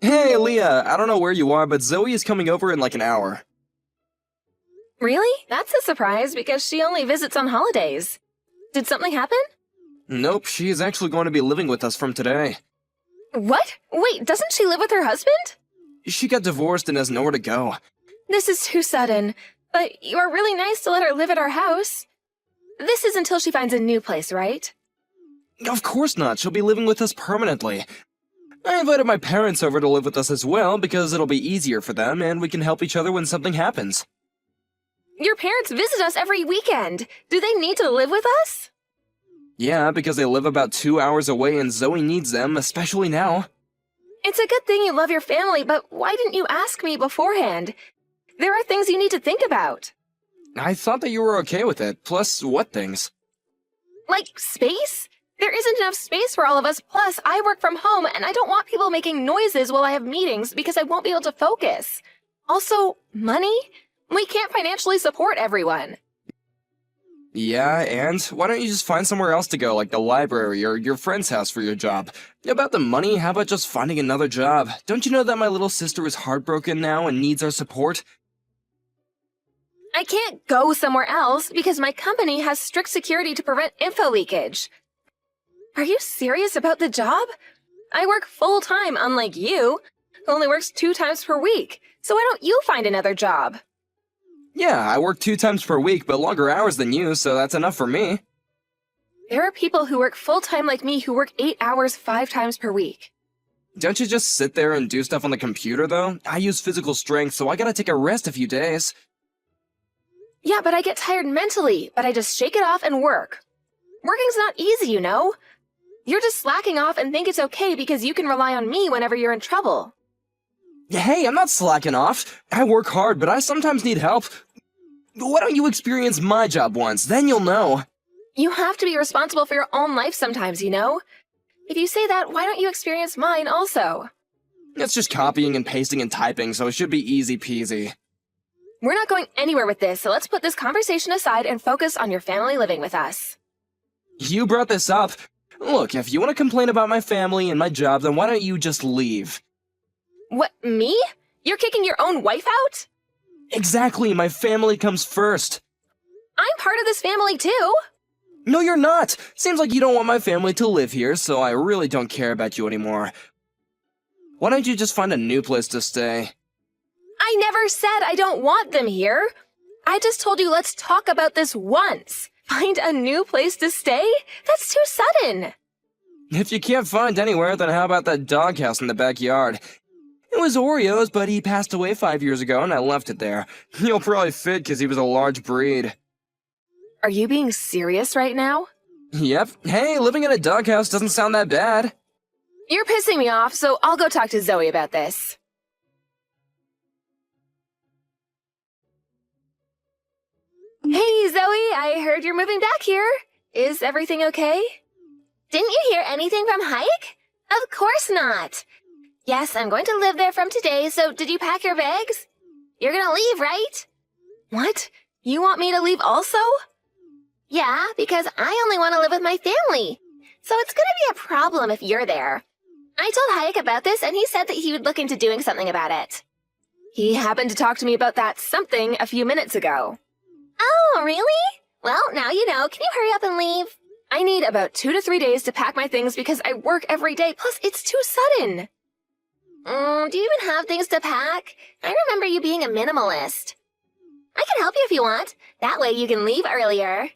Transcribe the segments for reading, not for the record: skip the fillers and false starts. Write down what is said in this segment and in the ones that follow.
Hey, Leah, I don't know where you are, but Zoe is coming over in like an hour. Really? That's a surprise because she only visits on holidays. Did something happen? Nope, she is actually going to be living with us from today. What? Wait, doesn't she live with her husband? She got divorced and has nowhere to go. This is too sudden. But you are really nice to let her live at our house. This is until she finds a new place, right? Of course not, she'll be living with us permanently. I invited my parents over to live with us as well because it'll be easier for them and we can help each other when something happens. Your parents visit us every weekend. Do they need to live with us? Yeah, because they live about 2 hours away and Zoe needs them, especially now. It's a good thing you love your family, but why didn't you ask me beforehand? There are things you need to think about. I thought that you were okay with it, plus what things? Like space? There isn't enough space for all of us, plus I work from home and I don't want people making noises while I have meetings because I won't be able to focus. Also, money? We can't financially support everyone. Yeah, and why don't you just find somewhere else to go, like the library or your friend's house for your job? About the money, how about just finding another job? Don't you know that my little sister is heartbroken now and needs our support? I can't go somewhere else because my company has strict security to prevent info leakage. Are you serious about the job? I work full-time, unlike you, who only works 2 times per week. So why don't you find another job? Yeah, I work 2 times per week, but longer hours than you, so that's enough for me. There are people who work full-time like me who work 8 hours 5 times per week. Don't you just sit there and do stuff on the computer, though? I use physical strength, so I gotta take a rest a few days. Yeah, but I get tired mentally, but I just shake it off and work. Working's not easy, you know? You're just slacking off and think it's okay because you can rely on me whenever you're in trouble. Hey, I'm not slacking off. I work hard, but I sometimes need help. Why don't you experience my job once, then you'll know. You have to be responsible for your own life sometimes, you know? If you say that, why don't you experience mine also? It's just copying and pasting and typing, so it should be easy peasy. We're not going anywhere with this, so let's put this conversation aside and focus on your family living with us. You brought this up. Look, if you want to complain about my family and my job, then why don't you just leave? What, me? You're kicking your own wife out? Exactly, my family comes first. I'm part of this family too. No, you're not. Seems like you don't want my family to live here, so I really don't care about you anymore. Why don't you just find a new place to stay? I never said I don't want them here. I just told you let's talk about this once. Find a new place to stay? That's too sudden. If you can't find anywhere, then how about that doghouse in the backyard? It was Oreo's, but he passed away 5 years ago and I left it there. He'll probably fit because he was a large breed. Are you being serious right now? Yep. Hey, living in a doghouse doesn't sound that bad. You're pissing me off, so I'll go talk to Zoe about this. Hey, Zoe, I heard you're moving back here. Is everything okay? Didn't you hear anything from Hike? Of course not. Yes, I'm going to live there from today, so did you pack your bags? You're gonna leave, right? What? You want me to leave also? Yeah, because I only want to live with my family. So it's gonna be a problem if you're there. I told Hayek about this, and he said that he would look into doing something about it. He happened to talk to me about that something a few minutes ago. Oh, really? Well, now you know. Can you hurry up and leave? I need about 2 to 3 days to pack my things because I work every day, plus it's too sudden. Do you even have things to pack? I remember you being a minimalist. I can help you if you want. That way you can leave earlier.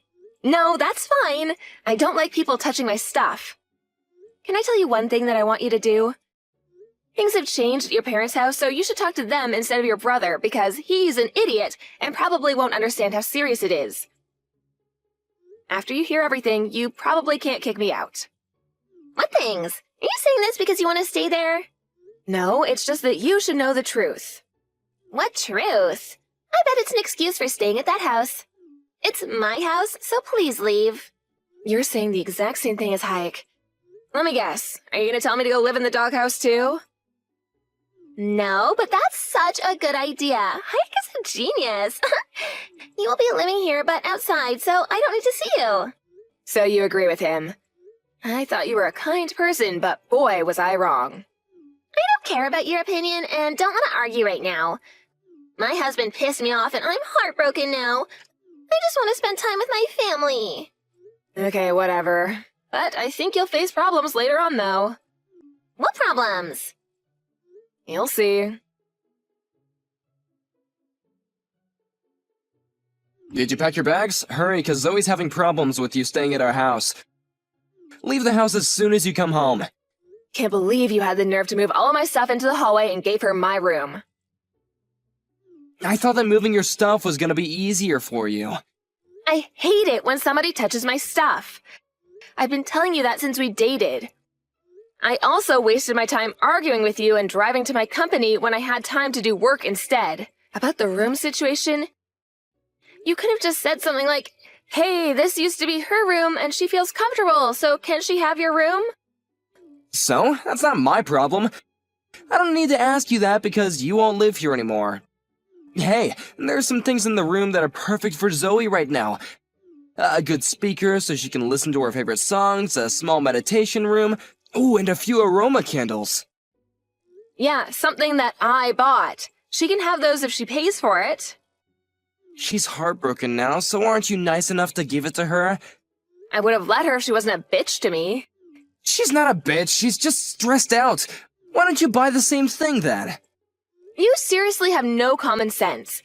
No, that's fine. I don't like people touching my stuff. Can I tell you one thing that I want you to do? Things have changed at your parents' house, so you should talk to them instead of your brother because he's an idiot and probably won't understand how serious it is. After you hear everything, you probably can't kick me out. What things? Are you saying this because you want to stay there? No, it's just that you should know the truth. What truth? I bet it's an excuse for staying at that house. It's my house, so please leave. You're saying the exact same thing as Hayek. Let me guess. Are you going to tell me to go live in the doghouse too? No, but that's such a good idea. Hayek is a genius. You will be living here, but outside, so I don't need to see you. So you agree with him. I thought you were a kind person, but boy, was I wrong. I don't care about your opinion and don't want to argue right now. My husband pissed me off and I'm heartbroken now. I just want to spend time with my family. Okay, whatever. But I think you'll face problems later on, though. What problems? You'll see. Did you pack your bags? Hurry, because Zoe's having problems with you staying at our house. Leave the house as soon as you come home. Can't believe you had the nerve to move all of my stuff into the hallway and gave her my room. I thought that moving your stuff was gonna be easier for you. I hate it when somebody touches my stuff. I've been telling you that since we dated. I also wasted my time arguing with you and driving to my company when I had time to do work instead. About the room situation, you could have just said something like, "Hey, this used to be her room and she feels comfortable, so can she have your room?" So, that's not my problem. I don't need to ask you that because you won't live here anymore. Hey, there's some things in the room that are perfect for Zoe right now. A good speaker so she can listen to her favorite songs, a small meditation room, ooh, and a few aroma candles. Yeah, something that I bought. She can have those if she pays for it. She's heartbroken now, so aren't you nice enough to give it to her? I would have let her if she wasn't a bitch to me. She's not a bitch, she's just stressed out. Why don't you buy the same thing then? You seriously have no common sense.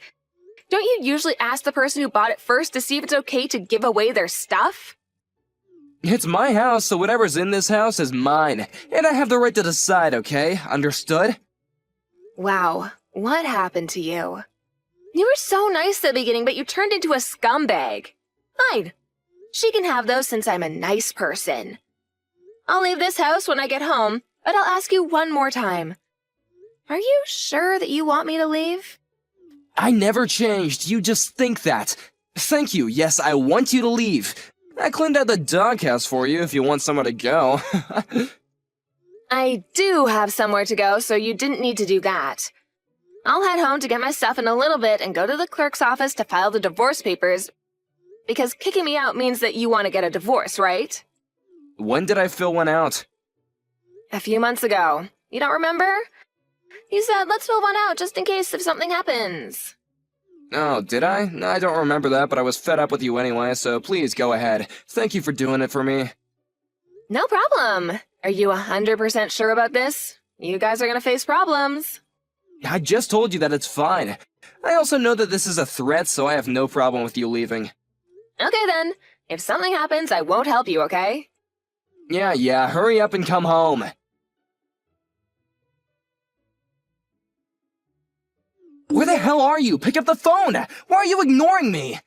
Don't you usually ask the person who bought it first to see if it's okay to give away their stuff? It's my house, so whatever's in this house is mine. And I have the right to decide, okay? Understood? Wow, what happened to you? You were so nice at the beginning, but you turned into a scumbag. Fine. She can have those since I'm a nice person. I'll leave this house when I get home, but I'll ask you one more time. Are you sure that you want me to leave? I never changed, you just think that. Thank you, yes, I want you to leave. I cleaned out the doghouse for you if you want somewhere to go. I do have somewhere to go, so you didn't need to do that. I'll head home to get my stuff in a little bit and go to the clerk's office to file the divorce papers. Because kicking me out means that you want to get a divorce, right? When did I fill one out? A few months ago. You don't remember? You said, let's fill one out just in case if something happens. Oh, did I? No, I don't remember that, but I was fed up with you anyway, so please go ahead. Thank you for doing it for me. No problem. Are you 100% sure about this? You guys are gonna face problems. I just told you that it's fine. I also know that this is a threat, so I have no problem with you leaving. Okay then. If something happens, I won't help you, okay? Yeah, hurry up and come home. Where the hell are you? Pick up the phone! Why are you ignoring me?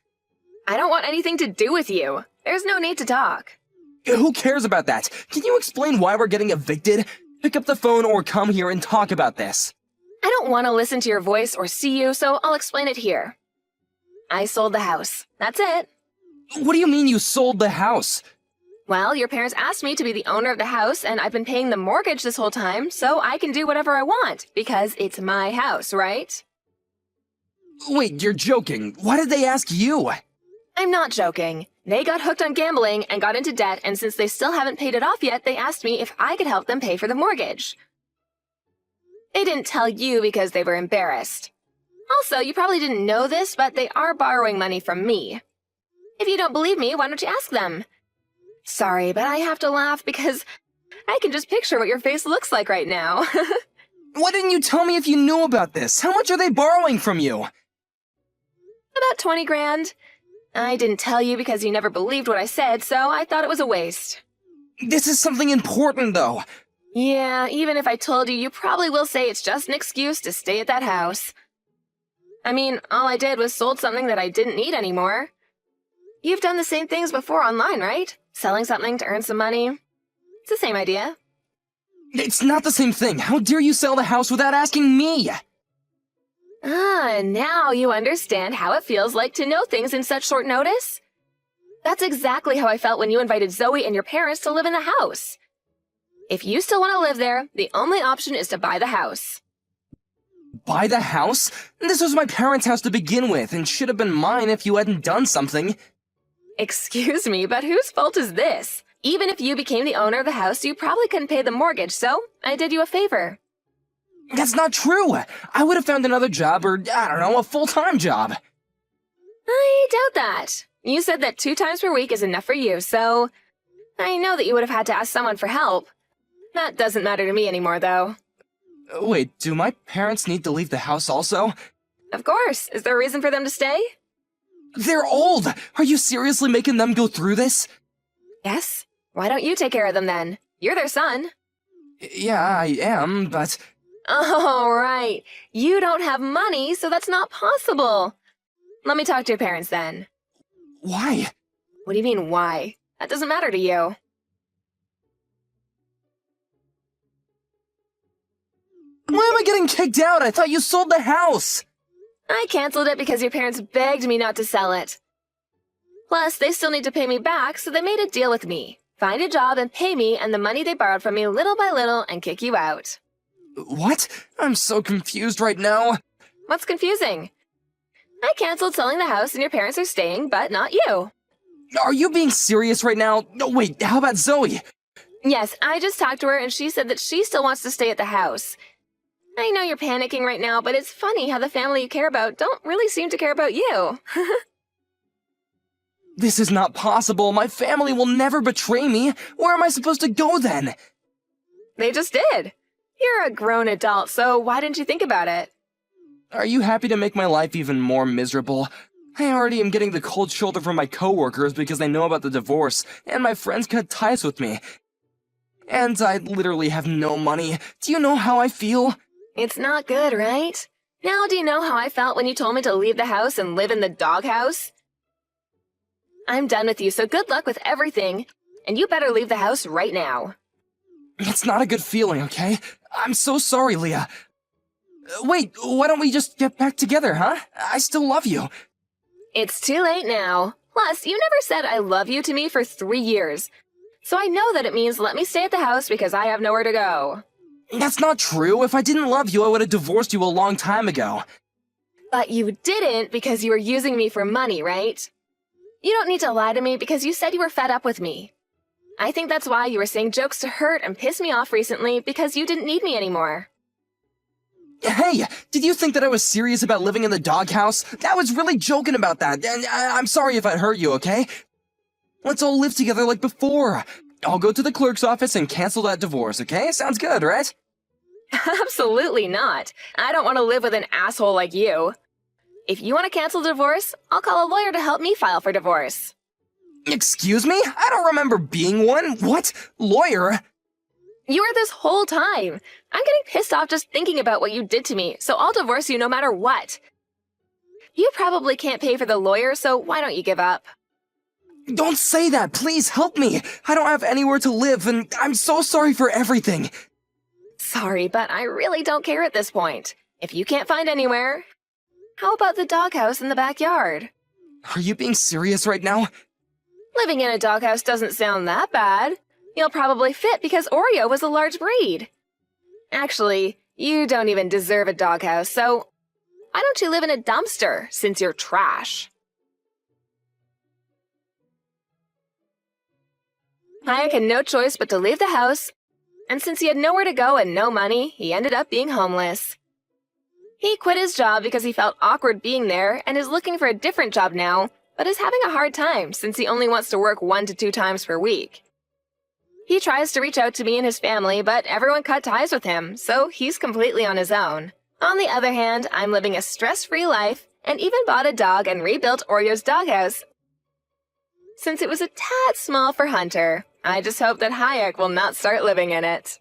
I don't want anything to do with you. There's no need to talk. Who cares about that? Can you explain why we're getting evicted? Pick up the phone or come here and talk about this. I don't want to listen to your voice or see you, so I'll explain it here. I sold the house. That's it. What do you mean you sold the house? Well, your parents asked me to be the owner of the house, and I've been paying the mortgage this whole time, so I can do whatever I want, because it's my house, right? Wait, you're joking. Why did they ask you? I'm not joking. They got hooked on gambling and got into debt, and since they still haven't paid it off yet, they asked me if I could help them pay for the mortgage. They didn't tell you because they were embarrassed. Also, you probably didn't know this, but they are borrowing money from me. If you don't believe me, why don't you ask them? Sorry, but I have to laugh because I can just picture what your face looks like right now. Why didn't you tell me if you knew about this? How much are they borrowing from you? About 20 grand. I didn't tell you because you never believed what I said, so I thought it was a waste. This is something important, though. Yeah, even if I told you, you probably will say it's just an excuse to stay at that house. I mean, all I did was sold something that I didn't need anymore. You've done the same things before online, right? Selling something to earn some money. It's the same idea. It's not the same thing. How dare you sell the house without asking me? Ah, now you understand how it feels like to know things in such short notice? That's exactly how I felt when you invited Zoe and your parents to live in the house. If you still want to live there, the only option is to buy the house. Buy the house? This was my parents' house to begin with, and should have been mine if you hadn't done something. Excuse me, but whose fault is this? Even if you became the owner of the house, you probably couldn't pay the mortgage, so I did you a favor. That's not true! I would have found another job or, I don't know, a full-time job. I doubt that. You said that 2 times per week is enough for you, so I know that you would have had to ask someone for help. That doesn't matter to me anymore, though. Wait, do my parents need to leave the house also? Of course. Is there a reason for them to stay? They're old! Are you seriously making them go through this? Yes. Why don't you take care of them then? You're their son. Yeah, I am, but... Oh, right. You don't have money, so that's not possible. Let me talk to your parents then. Why? What do you mean, why? That doesn't matter to you. Why am I getting kicked out? I thought you sold the house! I canceled it because your parents begged me not to sell it. Plus, they still need to pay me back, so they made a deal with me. Find a job and pay me and the money they borrowed from me little by little and kick you out. What? I'm so confused right now. What's confusing? I canceled selling the house and your parents are staying, but not you. Are you being serious right now? No, wait, how about Zoe? Yes, I just talked to her and she said that she still wants to stay at the house. I know you're panicking right now, but it's funny how the family you care about don't really seem to care about you. This is not possible. My family will never betray me. Where am I supposed to go then? They just did. You're a grown adult, so why didn't you think about it? Are you happy to make my life even more miserable? I already am getting the cold shoulder from my coworkers because they know about the divorce, and my friends cut ties with me. And I literally have no money. Do you know how I feel? It's not good, right? Now do you know how I felt when you told me to leave the house and live in the doghouse? I'm done with you, so good luck with everything. And you better leave the house right now. It's not a good feeling, okay? I'm so sorry, Leah. Wait, why don't we just get back together, huh? I still love you. It's too late now. Plus, you never said I love you to me for 3 years. So I know that it means let me stay at the house because I have nowhere to go. That's not true. If I didn't love you, I would have divorced you a long time ago. But you didn't because you were using me for money, right? You don't need to lie to me because you said you were fed up with me. I think that's why you were saying jokes to hurt and piss me off recently because you didn't need me anymore. Hey, did you think that I was serious about living in the doghouse? I was really joking about that, and I'm sorry if I hurt you, okay? Let's all live together like before. I'll go to the clerk's office and cancel that divorce, okay? Sounds good, right? Absolutely not. I don't want to live with an asshole like you. If you want to cancel the divorce, I'll call a lawyer to help me file for divorce. Excuse me? I don't remember being one. What? Lawyer? You were this whole time. I'm getting pissed off just thinking about what you did to me, so I'll divorce you no matter what. You probably can't pay for the lawyer, so why don't you give up? Don't say that. Please help me. I don't have anywhere to live, and I'm so sorry for everything. Sorry, but I really don't care at this point. If you can't find anywhere, how about the doghouse in the backyard? Are you being serious right now? Living in a doghouse doesn't sound that bad. You'll probably fit because Oreo was a large breed. Actually, you don't even deserve a doghouse, so why don't you live in a dumpster since you're trash? Hayek had no choice but to leave the house, and since he had nowhere to go and no money, he ended up being homeless. He quit his job because he felt awkward being there and is looking for a different job now, but is having a hard time since he only wants to work 1 to 2 times per week. He tries to reach out to me and his family, but everyone cut ties with him, so he's completely on his own. On the other hand, I'm living a stress-free life and even bought a dog and rebuilt Oreo's doghouse. Since it was a tad small for Hunter, I just hope that Hayek will not start living in it.